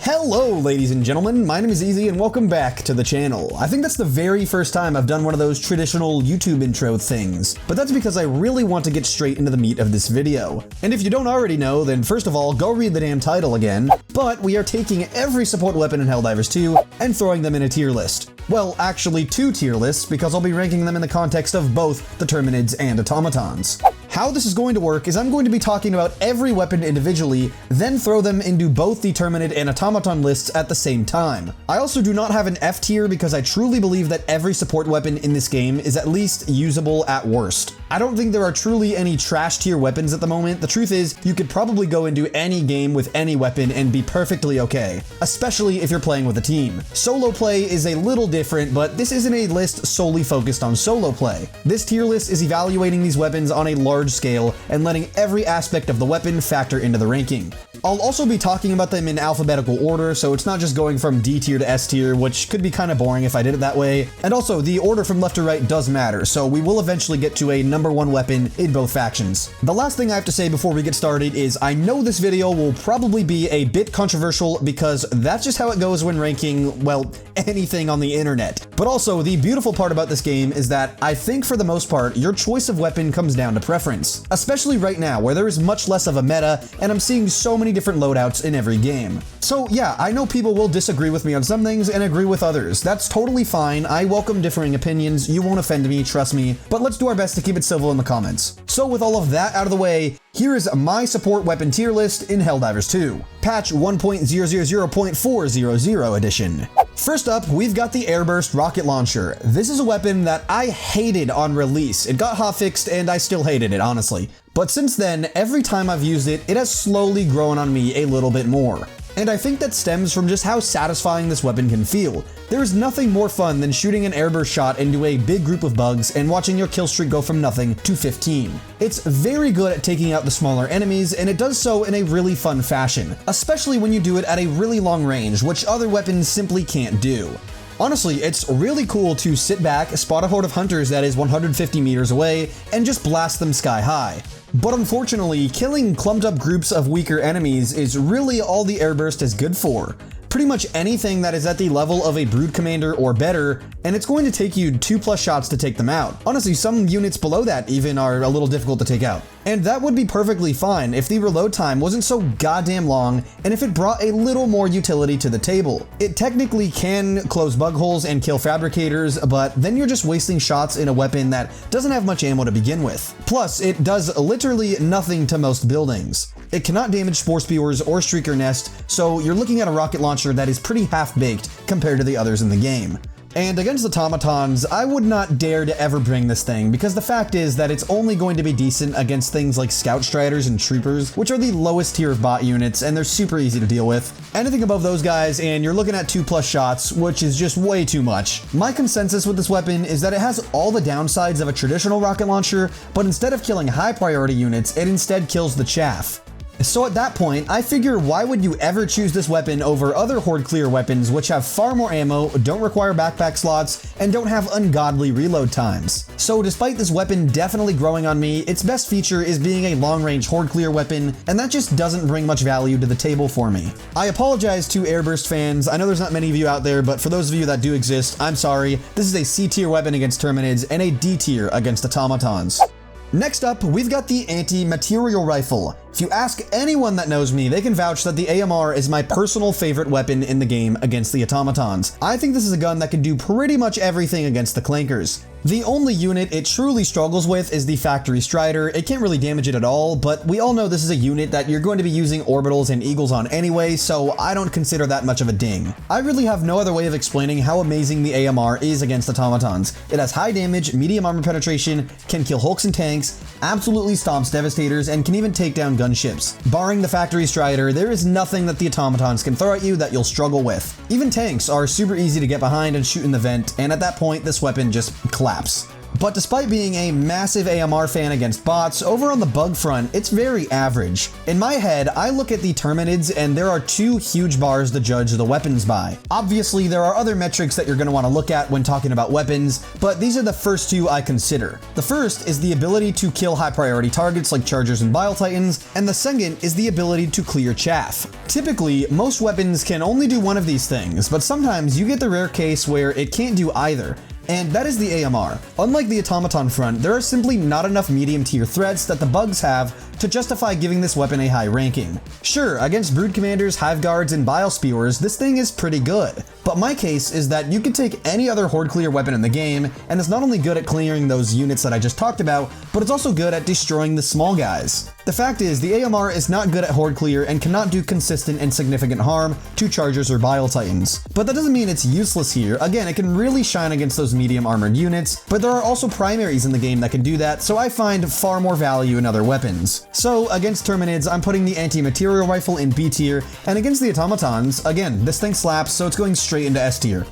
Hello ladies and gentlemen, my name is Easy and welcome back to the channel. I think that's the very first time I've done one of those traditional YouTube intro things, but that's because I really want to get straight into the meat of this video. And if you don't already know, then first of all, go read the damn title again, but we are taking every support weapon in Helldivers 2 and throwing them in a tier list. Well, actually 2 tier lists, because I'll be ranking them in the context of both the Terminids and Automatons. How this is going to work is I'm going to be talking about every weapon individually, then throw them into both the Terminid and Automaton lists at the same time. I also do not have an F tier because I truly believe that every support weapon in this game is at least usable at worst. I don't think there are truly any trash tier weapons at the moment. The truth is, you could probably go into any game with any weapon and be perfectly okay, especially if you're playing with a team. Solo play is a little different, but this isn't a list solely focused on solo play. This tier list is evaluating these weapons on a large scale and letting every aspect of the weapon factor into the ranking. I'll also be talking about them in alphabetical order, so it's not just going from D tier to S tier, which could be kind of boring if I did it that way. And also, the order from left to right does matter, so we will eventually get to a number 1 weapon in both factions. The last thing I have to say before we get started is I know this video will probably be a bit controversial because that's just how it goes when ranking, well, anything on the internet. But also, the beautiful part about this game is that I think for the most part, your choice of weapon comes down to preference, especially right now where there is much less of a meta and I'm seeing so many different loadouts in every game. So yeah, I know people will disagree with me on some things and agree with others. That's totally fine. I welcome differing opinions. You won't offend me, trust me, but let's do our best to keep it civil in the comments. So with all of that out of the way, here is my support weapon tier list in Helldivers 2, patch 1.000.400 edition. First up, we've got the Airburst rocket launcher. This is a weapon that I hated on release. It got hotfixed and I still hated it, honestly. But since then, every time I've used it, it has slowly grown on me a little bit more. And I think that stems from just how satisfying this weapon can feel. There is nothing more fun than shooting an airburst shot into a big group of bugs and watching your kill streak go from nothing to 15. It's very good at taking out the smaller enemies, and it does so in a really fun fashion, especially when you do it at a really long range, which other weapons simply can't do. Honestly, it's really cool to sit back, spot a horde of hunters that is 150 meters away, and just blast them sky high. But unfortunately, killing clumped up groups of weaker enemies is really all the Airburst is good for. Pretty much anything that is at the level of a Brood Commander or better, and it's going to take you 2+ shots to take them out. Honestly, some units below that even are a little difficult to take out. And that would be perfectly fine if the reload time wasn't so goddamn long and if it brought a little more utility to the table. It technically can close bug holes and kill fabricators, but then you're just wasting shots in a weapon that doesn't have much ammo to begin with. Plus, it does literally nothing to most buildings. It cannot damage Spore Spewers or Streaker Nest, so you're looking at a rocket launcher that is pretty half-baked compared to the others in the game. And against Automatons, I would not dare to ever bring this thing, because the fact is that it's only going to be decent against things like Scout Striders and Troopers, which are the lowest tier of bot units, and they're super easy to deal with. Anything above those guys, and you're looking at 2+ shots, which is just way too much. My consensus with this weapon is that it has all the downsides of a traditional rocket launcher, but instead of killing high priority units, it instead kills the chaff. So at that point, I figure why would you ever choose this weapon over other horde clear weapons which have far more ammo, don't require backpack slots, and don't have ungodly reload times. So despite this weapon definitely growing on me, its best feature is being a long-range horde clear weapon, and that just doesn't bring much value to the table for me. I apologize to Airburst fans. I know there's not many of you out there, but for those of you that do exist, I'm sorry. This is a C tier weapon against Terminids and a D tier against Automatons. Next up, we've got the Anti-Material Rifle. If you ask anyone that knows me, they can vouch that the AMR is my personal favorite weapon in the game against the Automatons. I think this is a gun that can do pretty much everything against the Clankers. The only unit it truly struggles with is the Factory Strider. It can't really damage it at all, but we all know this is a unit that you're going to be using Orbitals and Eagles on anyway, so I don't consider that much of a ding. I really have no other way of explaining how amazing the AMR is against Automatons. It has high damage, medium armor penetration, can kill Hulks and tanks, absolutely stomps Devastators, and can even take down gunships. Barring the Factory Strider, there is nothing that the Automatons can throw at you that you'll struggle with. Even tanks are super easy to get behind and shoot in the vent, and at that point, this weapon just claps. But despite being a massive AMR fan against bots, over on the bug front, it's very average. In my head, I look at the Terminids and there are two huge bars to judge the weapons by. Obviously, there are other metrics that you're going to want to look at when talking about weapons, but these are the first two I consider. The first is the ability to kill high priority targets like Chargers and Bile Titans, and the second is the ability to clear chaff. Typically, most weapons can only do one of these things, but sometimes you get the rare case where it can't do either. And that is the AMR. Unlike the automaton front, there are simply not enough medium tier threats that the bugs have to justify giving this weapon a high ranking. Sure, against Brood Commanders, Hive Guards, and Bile Spewers, this thing is pretty good. But my case is that you can take any other horde clear weapon in the game, and it's not only good at clearing those units that I just talked about, but it's also good at destroying the small guys. The fact is, the AMR is not good at horde clear and cannot do consistent and significant harm to Chargers or Bile Titans. But that doesn't mean it's useless here. Again, it can really shine against those medium armored units, but there are also primaries in the game that can do that, so I find far more value in other weapons. So against Terminids, I'm putting the anti-material rifle in B tier, and against the automatons, again, this thing slaps, so it's going straight into S tier.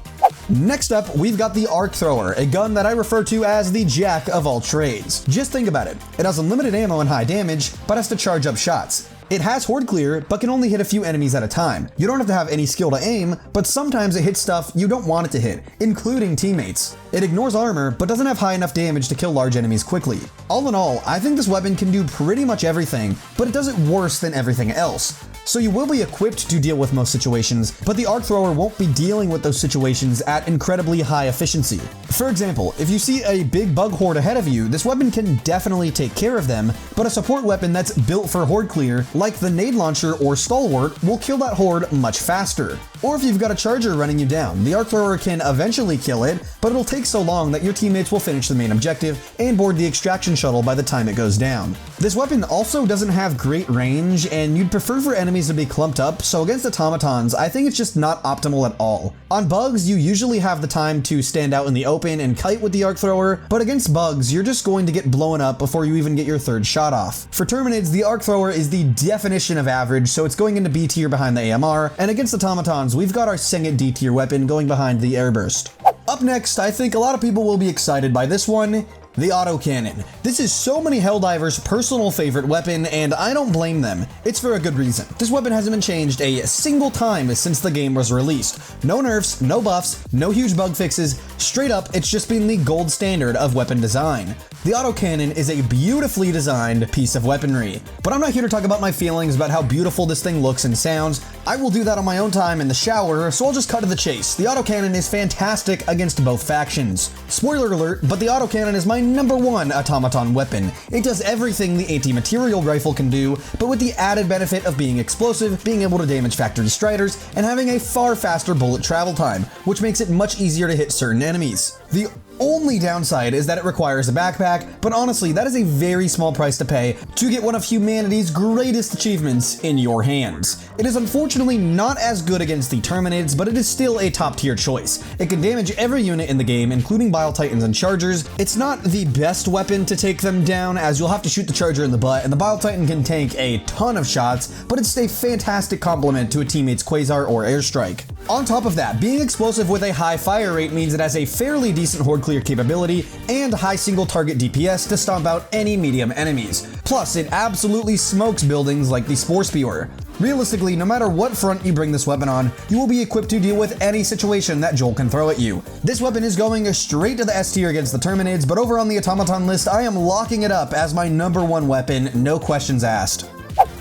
Next up, we've got the Arc Thrower, a gun that I refer to as the jack of all trades. Just think about it. It has unlimited ammo and high damage, but has to charge up shots. It has horde clear, but can only hit a few enemies at a time. You don't have to have any skill to aim, but sometimes it hits stuff you don't want it to hit, including teammates. It ignores armor, but doesn't have high enough damage to kill large enemies quickly. All in all, I think this weapon can do pretty much everything, but it does it worse than everything else. So you will be equipped to deal with most situations, but the Arc Thrower won't be dealing with those situations at incredibly high efficiency. For example, if you see a big bug horde ahead of you, this weapon can definitely take care of them, but a support weapon that's built for horde clear, like the Nade Launcher or Stalwart, will kill that horde much faster. Or if you've got a Charger running you down, the Arc Thrower can eventually kill it, but it'll take so long that your teammates will finish the main objective and board the extraction shuttle by the time it goes down. This weapon also doesn't have great range, and you'd prefer for enemies to be clumped up, so against automatons, I think it's just not optimal at all. On bugs, you usually have the time to stand out in the open and kite with the Arc Thrower, but against bugs, you're just going to get blown up before you even get your third shot off. For Terminids, the Arc Thrower is the definition of average, so it's going into B tier behind the AMR, and against automatons, we've got our second D tier weapon going behind the Airburst. Up next, I think a lot of people will be excited by this one, the Autocannon. This is so many Helldivers' personal favorite weapon, and I don't blame them. It's for a good reason. This weapon hasn't been changed a single time since the game was released. No nerfs, no buffs, no huge bug fixes. Straight up, it's just been the gold standard of weapon design. The Autocannon is a beautifully designed piece of weaponry. But I'm not here to talk about my feelings about how beautiful this thing looks and sounds. I will do that on my own time in the shower, so I'll just cut to the chase. The Autocannon is fantastic against both factions. Spoiler alert, but the Autocannon is my #1 automaton weapon. It does everything the anti-material rifle can do, but with the added benefit of being explosive, being able to damage factory striders, and having a far faster bullet travel time, which makes it much easier to hit certain enemies. The only downside is that it requires a backpack, but honestly, that is a very small price to pay to get one of humanity's greatest achievements in your hands. It is unfortunately not as good against the Terminids, but it is still a top tier choice. It can damage every unit in the game, including Bile Titans and Chargers. It's not the best weapon to take them down, as you'll have to shoot the Charger in the butt, and the Bile Titan can tank a ton of shots, but it's a fantastic complement to a teammate's Quasar or Airstrike. On top of that, being explosive with a high fire rate means it has a fairly decent horde clear capability and high single target DPS to stomp out any medium enemies. Plus, it absolutely smokes buildings like the Spore Spewer. Realistically, no matter what front you bring this weapon on, you will be equipped to deal with any situation that Joel can throw at you. This weapon is going straight to the S tier against the Terminids, but over on the automaton list, I am locking it up as my #1 weapon, no questions asked.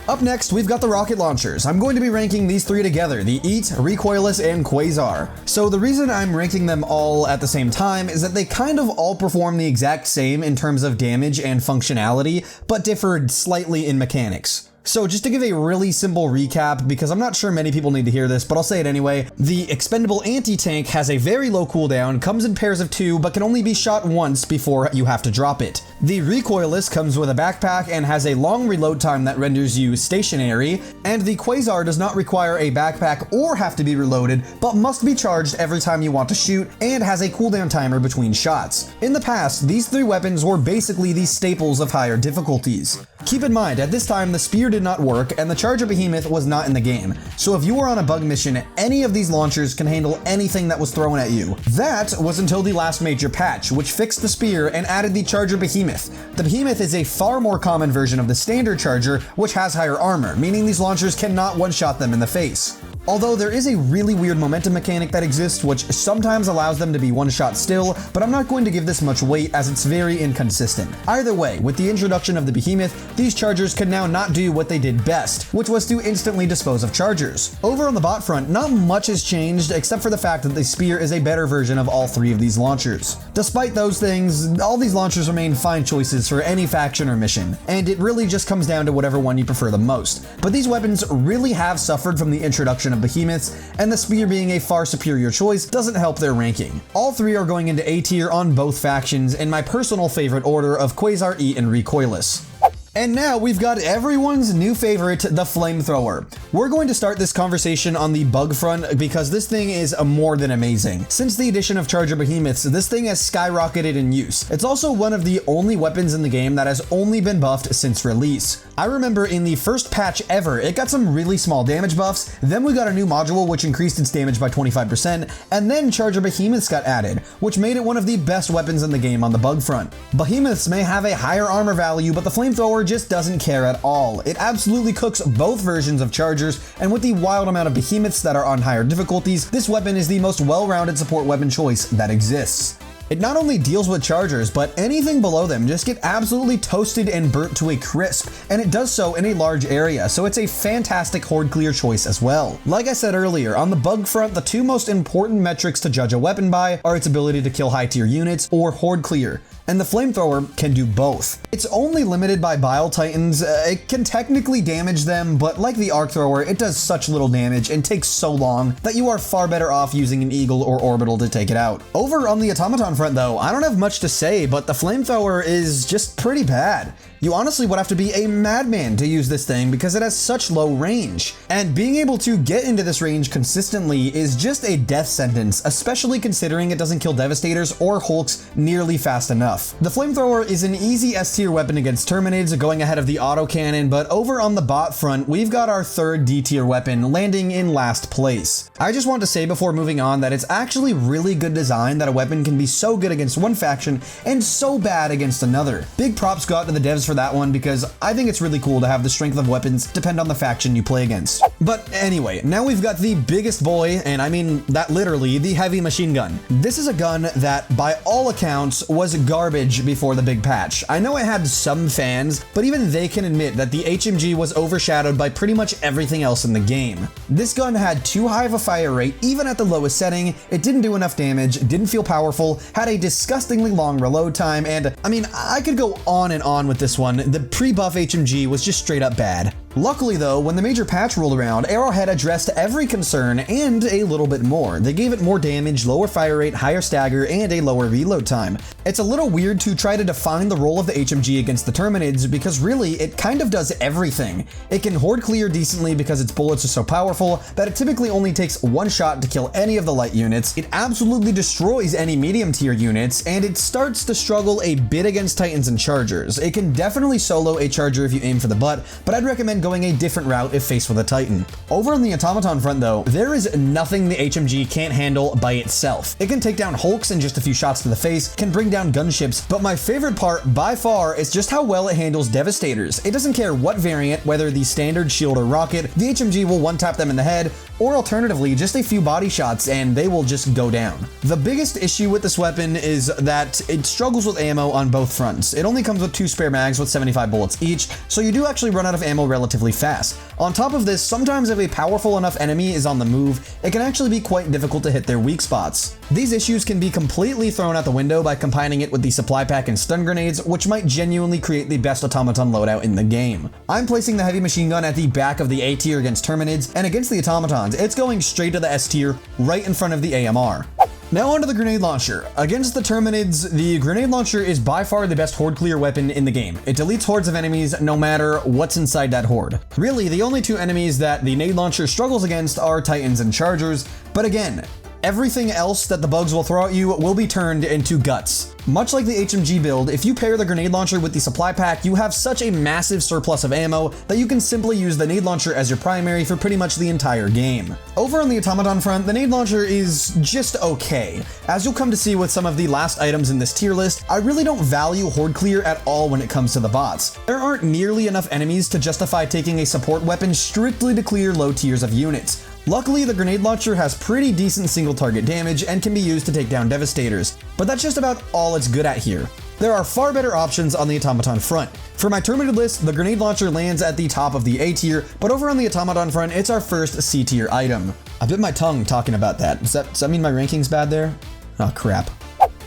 Up next, we've got the rocket launchers. I'm going to be ranking these three together, the EAT, Recoilless, and Quasar. So the reason I'm ranking them all at the same time is that they kind of all perform the exact same in terms of damage and functionality, but differed slightly in mechanics. So just to give a really simple recap, because I'm not sure many people need to hear this, but I'll say it anyway, the expendable anti-tank has a very low cooldown, comes in pairs of 2, but can only be shot once before you have to drop it. The Recoilless comes with a backpack and has a long reload time that renders you stationary, and the Quasar does not require a backpack or have to be reloaded, but must be charged every time you want to shoot, and has a cooldown timer between shots. In the past, these three weapons were basically the staples of higher difficulties. Keep in mind, at this time the spear did not work and the Charger Behemoth was not in the game, so if you were on a bug mission, any of these launchers can handle anything that was thrown at you. That was until the last major patch, which fixed the spear and added the Charger Behemoth. The Behemoth is a far more common version of the standard Charger, which has higher armor, meaning these launchers cannot one-shot them in the face. Although there is a really weird momentum mechanic that exists which sometimes allows them to be one-shot still, but I'm not going to give this much weight as it's very inconsistent. Either way, with the introduction of the Behemoth, these chargers can now not do what they did best, which was to instantly dispose of chargers. Over on the bot front, not much has changed except for the fact that the spear is a better version of all three of these launchers. Despite those things, all these launchers remain fine choices for any faction or mission, and it really just comes down to whatever one you prefer the most. But these weapons really have suffered from the introduction of behemoths, and the spear being a far superior choice doesn't help their ranking. All three are going into A tier on both factions in my personal favorite order of Quasar, E, and Recoilless. And now we've got everyone's new favorite, the Flamethrower. We're going to start this conversation on the bug front because this thing is more than amazing. Since the addition of Charger Behemoths, this thing has skyrocketed in use. It's also one of the only weapons in the game that has only been buffed since release. I remember in the first patch ever, it got some really small damage buffs, then we got a new module which increased its damage by 25%, and then Charger Behemoths got added, which made it one of the best weapons in the game on the bug front. Behemoths may have a higher armor value, but the Flamethrower just doesn't care at all. It absolutely cooks both versions of Chargers, and with the wild amount of Behemoths that are on higher difficulties, this weapon is the most well-rounded support weapon choice that exists. It not only deals with Chargers, but anything below them just get absolutely toasted and burnt to a crisp, and it does so in a large area, so it's a fantastic horde clear choice as well. Like I said earlier, on the bug front, the two most important metrics to judge a weapon by are its ability to kill high tier units or horde clear, and the Flamethrower can do both. It's only limited by Bile Titans. It can technically damage them, but like the Arc Thrower, it does such little damage and takes so long that you are far better off using an Eagle or Orbital to take it out. Over on the Automaton front though, I don't have much to say, but the Flamethrower is just pretty bad. You honestly would have to be a madman to use this thing because it has such low range. And being able to get into this range consistently is just a death sentence, especially considering it doesn't kill Devastators or Hulks nearly fast enough. The Flamethrower is an easy S tier weapon against Terminids, going ahead of the Autocannon, but over on the bot front, we've got our third D tier weapon landing in last place. I just want to say before moving on that it's actually really good design that a weapon can be so good against one faction and so bad against another. Big props go out to the devs for that one because I think it's really cool to have the strength of weapons depend on the faction you play against. But anyway, now we've got the biggest boy, and I mean that literally, the heavy machine gun. This is a gun that by all accounts was garbage before the big patch. I know it had some fans, but even they can admit that the HMG was overshadowed by pretty much everything else in the game. This gun had too high of a fire rate even at the lowest setting, it didn't do enough damage, didn't feel powerful, had a disgustingly long reload time, and I mean, I could go on and on with this one. The pre-buff HMG was just straight up bad. Luckily though, when the major patch rolled around, Arrowhead addressed every concern and a little bit more. They gave it more damage, lower fire rate, higher stagger, and a lower reload time. It's a little weird to try to define the role of the HMG against the Terminids because really, it kind of does everything. It can horde clear decently because its bullets are so powerful that it typically only takes one shot to kill any of the light units. It absolutely destroys any medium tier units, and it starts to struggle a bit against Titans and Chargers. It can definitely solo a Charger if you aim for the butt, but I'd recommend going a different route if faced with a Titan. Over on the Automaton front though, there is nothing the HMG can't handle by itself. It can take down Hulks in just a few shots to the face, can bring down gunships, but my favorite part by far is just how well it handles Devastators. It doesn't care what variant, whether the standard, shield, or rocket, the HMG will one-tap them in the head, or alternatively just a few body shots and they will just go down. The biggest issue with this weapon is that it struggles with ammo on both fronts. It only comes with 2 spare mags with 75 bullets each, so you do actually run out of ammo relatively fast. On top of this, sometimes if a powerful enough enemy is on the move, it can actually be quite difficult to hit their weak spots. These issues can be completely thrown out the window by combining it with the supply pack and stun grenades, which might genuinely create the best automaton loadout in the game. I'm placing the heavy machine gun at the back of the A tier against Terminids, and against the automatons, it's going straight to the S tier, right in front of the AMR. Now onto the grenade launcher. Against the Terminids, the grenade launcher is by far the best horde clear weapon in the game. It deletes hordes of enemies no matter what's inside that horde. Really, the only two enemies that the nade launcher struggles against are Titans and Chargers, but again, everything else that the bugs will throw at you will be turned into guts. Much like the HMG build, if you pair the grenade launcher with the supply pack, you have such a massive surplus of ammo that you can simply use the nade launcher as your primary for pretty much the entire game. Over on the automaton front, the nade launcher is just okay. As you'll come to see with some of the last items in this tier list, I really don't value horde clear at all when it comes to the bots. There aren't nearly enough enemies to justify taking a support weapon strictly to clear low tiers of units. Luckily, the grenade launcher has pretty decent single target damage and can be used to take down devastators, but that's just about all it's good at here. There are far better options on the automaton front. For my Terminated list, the grenade launcher lands at the top of the A tier, but over on the automaton front, it's our first C tier item. I bit my tongue talking about that. Does that mean my ranking's bad there? Oh crap.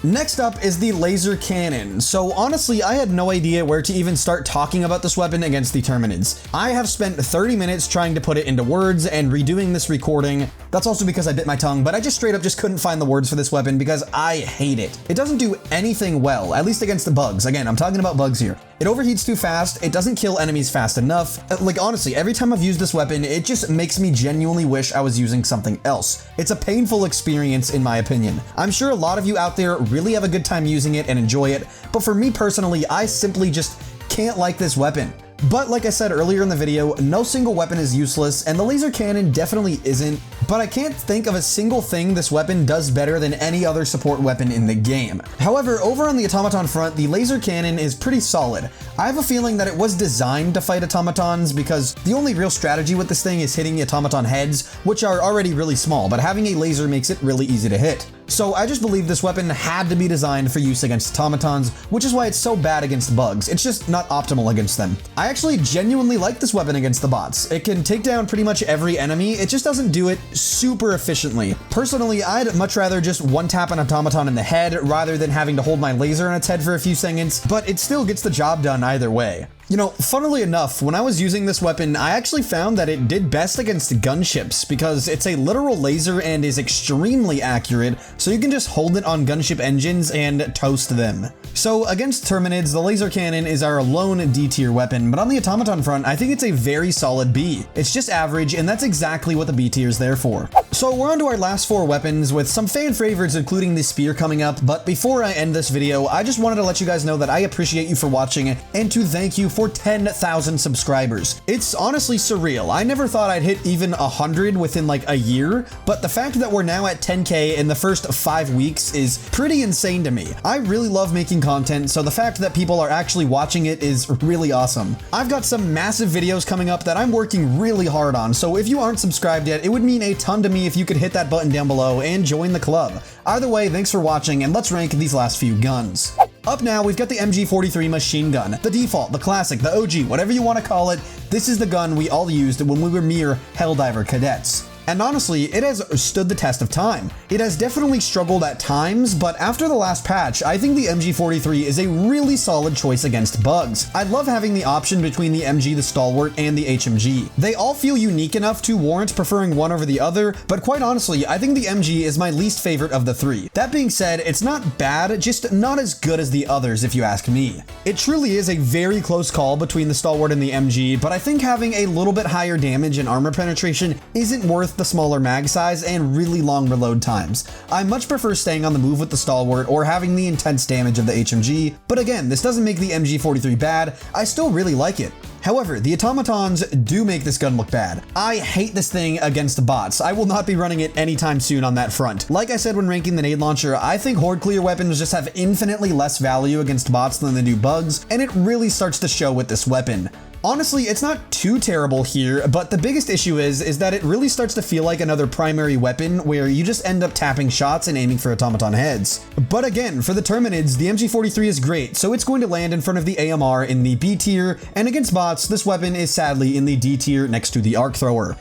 Next up is the laser cannon. So honestly, I had no idea where to even start talking about this weapon against the Terminids. I have spent 30 minutes trying to put it into words and redoing this recording. That's also because I bit my tongue, but I just straight up just couldn't find the words for this weapon because I hate it. It doesn't do anything well, at least against the bugs. Again, I'm talking about bugs here. It overheats too fast, it doesn't kill enemies fast enough. Like honestly, every time I've used this weapon, it just makes me genuinely wish I was using something else. It's a painful experience in my opinion. I'm sure a lot of you out there really have a good time using it and enjoy it, but for me personally, I simply just can't like this weapon. But like I said earlier in the video, no single weapon is useless, and the laser cannon definitely isn't, but I can't think of a single thing this weapon does better than any other support weapon in the game. However, over on the automaton front, the laser cannon is pretty solid. I have a feeling that it was designed to fight automatons because the only real strategy with this thing is hitting automaton heads, which are already really small, but having a laser makes it really easy to hit. So I just believe this weapon had to be designed for use against automatons, which is why it's so bad against bugs. It's just not optimal against them. I actually genuinely like this weapon against the bots. It can take down pretty much every enemy, it just doesn't do it super efficiently. Personally, I'd much rather just one-tap an automaton in the head rather than having to hold my laser in its head for a few seconds, but it still gets the job done either way. You know, funnily enough, when I was using this weapon, I actually found that it did best against gunships because it's a literal laser and is extremely accurate, so you can just hold it on gunship engines and toast them. So against Terminids, the laser cannon is our lone D tier weapon, but on the automaton front, I think it's a very solid B. It's just average, and that's exactly what the B tier is there for. So we're on to our last four weapons with some fan favorites, including the spear coming up, but before I end this video, I just wanted to let you guys know that I appreciate you for watching and to thank you for 10,000 subscribers. It's honestly surreal. I never thought I'd hit even 100 within like a year, but the fact that we're now at 10K in the first 5 weeks is pretty insane to me. I really love making content, so the fact that people are actually watching it is really awesome. I've got some massive videos coming up that I'm working really hard on, so if you aren't subscribed yet, it would mean a ton to me if you could hit that button down below and join the club. Either way, thanks for watching, and let's rank these last few guns. Up now, we've got the MG43 machine gun. The default, the classic, the OG, whatever you want to call it, this is the gun we all used when we were mere Helldiver cadets. And honestly, it has stood the test of time. It has definitely struggled at times, but after the last patch, I think the MG43 is a really solid choice against bugs. I love having the option between the MG, the Stalwart, and the HMG. They all feel unique enough to warrant preferring one over the other, but quite honestly, I think the MG is my least favorite of the three. That being said, it's not bad, just not as good as the others if you ask me. It truly is a very close call between the Stalwart and the MG, but I think having a little bit higher damage and armor penetration isn't worth the smaller mag size and really long reload times. I much prefer staying on the move with the Stalwart or having the intense damage of the HMG, but again, this doesn't make the MG43 bad, I still really like it. However, the automatons do make this gun look bad. I hate this thing against bots. I will not be running it anytime soon on that front. Like I said when ranking the nade launcher, I think horde clear weapons just have infinitely less value against bots than they do bugs, and it really starts to show with this weapon. Honestly, it's not too terrible here, but the biggest issue is that it really starts to feel like another primary weapon where you just end up tapping shots and aiming for automaton heads. But again, for the Terminids, the MG43 is great, so it's going to land in front of the AMR in the B tier, and against bots, this weapon is sadly in the D tier next to the arc thrower.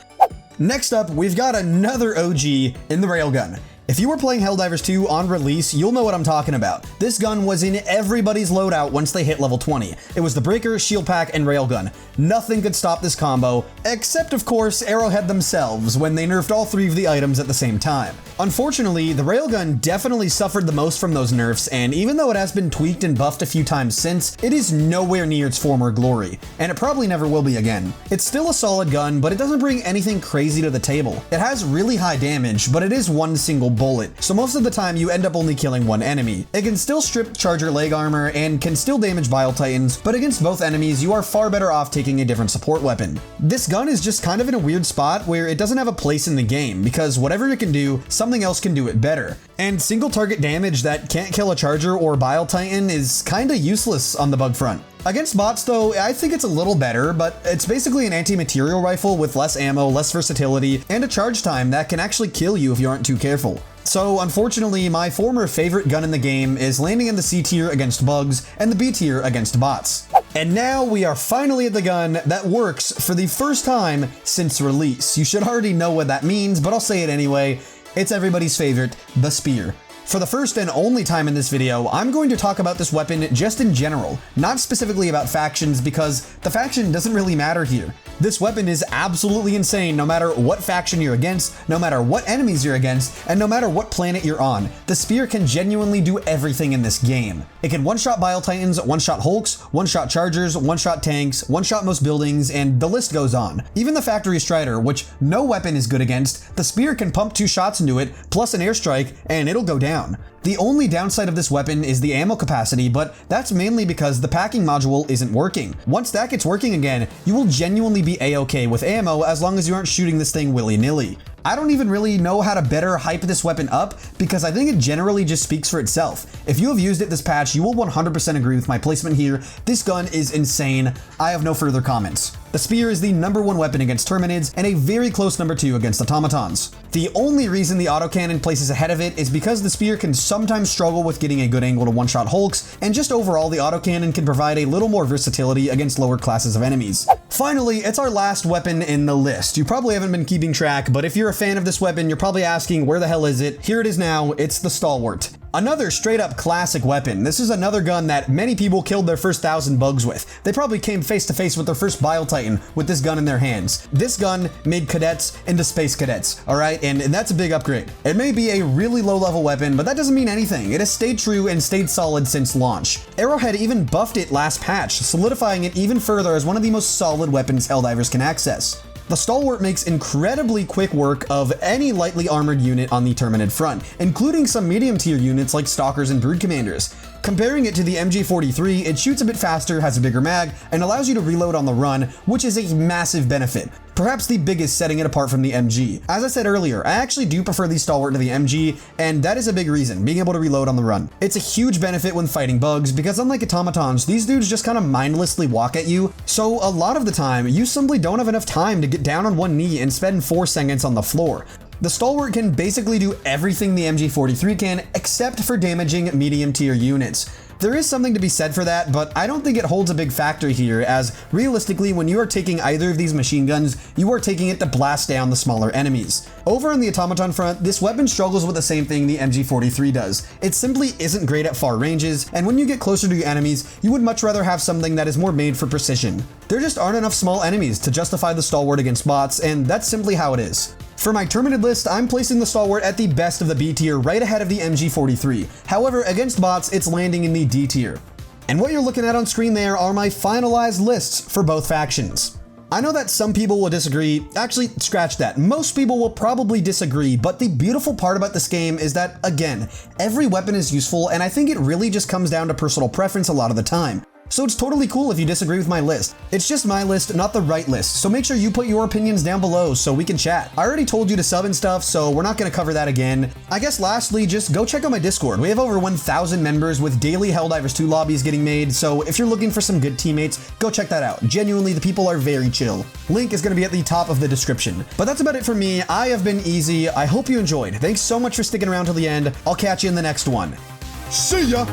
Next up, we've got another OG in the Railgun. If you were playing Helldivers 2 on release, you'll know what I'm talking about. This gun was in everybody's loadout once they hit level 20. It was the Breaker, Shield Pack, and Railgun. Nothing could stop this combo, except of course Arrowhead themselves when they nerfed all three of the items at the same time. Unfortunately, the Railgun definitely suffered the most from those nerfs, and even though it has been tweaked and buffed a few times since, it is nowhere near its former glory, and it probably never will be again. It's still a solid gun, but it doesn't bring anything crazy to the table. It has really high damage, but it is one single bullet, so most of the time you end up only killing one enemy. It can still strip charger leg armor and can still damage Bile Titans, but against both enemies you are far better off taking a different support weapon. This gun is just kind of in a weird spot where it doesn't have a place in the game, because whatever it can do, something else can do it better. And single target damage that can't kill a charger or Bile Titan is kinda useless on the bug front. Against bots though, I think it's a little better, but it's basically an anti-material rifle with less ammo, less versatility, and a charge time that can actually kill you if you aren't too careful. So unfortunately, my former favorite gun in the game is landing in the C tier against bugs and the B tier against bots. And now we are finally at the gun that works for the first time since release. You should already know what that means, but I'll say it anyway. It's everybody's favorite, the spear. For the first and only time in this video, I'm going to talk about this weapon just in general, not specifically about factions because the faction doesn't really matter here. This weapon is absolutely insane no matter what faction you're against, no matter what enemies you're against, and no matter what planet you're on. The spear can genuinely do everything in this game. It can one-shot Bile Titans, one-shot Hulks, one-shot Chargers, one-shot tanks, one-shot most buildings, and the list goes on. Even the Factory Strider, which no weapon is good against, the spear can pump 2 shots into it, plus an airstrike, and it'll go down. The only downside of this weapon is the ammo capacity, but that's mainly because the packing module isn't working. Once that gets working again, you will genuinely be a-okay with ammo as long as you aren't shooting this thing willy-nilly. I don't even really know how to better hype this weapon up because I think it generally just speaks for itself. If you have used it this patch, you will 100% agree with my placement here. This gun is insane. I have no further comments. The spear is the #1 weapon against Terminids and a very close #2 against automatons. The only reason the autocannon places ahead of it is because the spear can sometimes struggle with getting a good angle to one-shot Hulks, and just overall the autocannon can provide a little more versatility against lower classes of enemies. Finally, it's our last weapon in the list. You probably haven't been keeping track, but if you're a fan of this weapon, you're probably asking where the hell is it? Here it is now, it's the Stalwart. Another straight up classic weapon. This is another gun that many people killed their first 1,000 bugs with. They probably came face to face with their first Bile Titan with this gun in their hands. This gun made cadets into space cadets, alright? And that's a big upgrade. It may be a really low level weapon, but that doesn't mean anything. It has stayed true and stayed solid since launch. Arrowhead even buffed it last patch, solidifying it even further as one of the most solid weapons Helldivers can access. The Stalwart makes incredibly quick work of any lightly armored unit on the Terminid front, including some medium tier units like Stalkers and Brood Commanders. Comparing it to the MG43, it shoots a bit faster, has a bigger mag, and allows you to reload on the run, which is a massive benefit. Perhaps the biggest setting it apart from the MG. As I said earlier, I actually do prefer the Stalwart to the MG, and that is a big reason, being able to reload on the run. It's a huge benefit when fighting bugs, because unlike automatons, these dudes just kind of mindlessly walk at you, so a lot of the time, you simply don't have enough time to get down on one knee and spend 4 seconds on the floor. The Stalwart can basically do everything the MG43 can, except for damaging medium tier units. There is something to be said for that, but I don't think it holds a big factor here, as realistically, when you are taking either of these machine guns, you are taking it to blast down the smaller enemies. Over on the automaton front, this weapon struggles with the same thing the MG43 does. It simply isn't great at far ranges, and when you get closer to your enemies, you would much rather have something that is more made for precision. There just aren't enough small enemies to justify the Stalwart against bots, and that's simply how it is. For my Terminid list, I'm placing the Stalwart at the best of the B tier, right ahead of the MG43. However, against bots, it's landing in the D tier. And what you're looking at on screen there are my finalized lists for both factions. I know that some people will disagree. Actually, scratch that. Most people will probably disagree, but the beautiful part about this game is that, again, every weapon is useful, and I think it really just comes down to personal preference a lot of the time. So it's totally cool if you disagree with my list. It's just my list, not the right list, so make sure you put your opinions down below so we can chat. I already told you to sub and stuff, so we're not gonna cover that again. I guess lastly, just go check out my Discord. We have over 1,000 members with daily Helldivers 2 lobbies getting made, so if you're looking for some good teammates, go check that out. Genuinely, the people are very chill. Link is gonna be at the top of the description. But that's about it for me. I have been easy. I hope you enjoyed. Thanks so much for sticking around till the end. I'll catch you in the next one. See ya!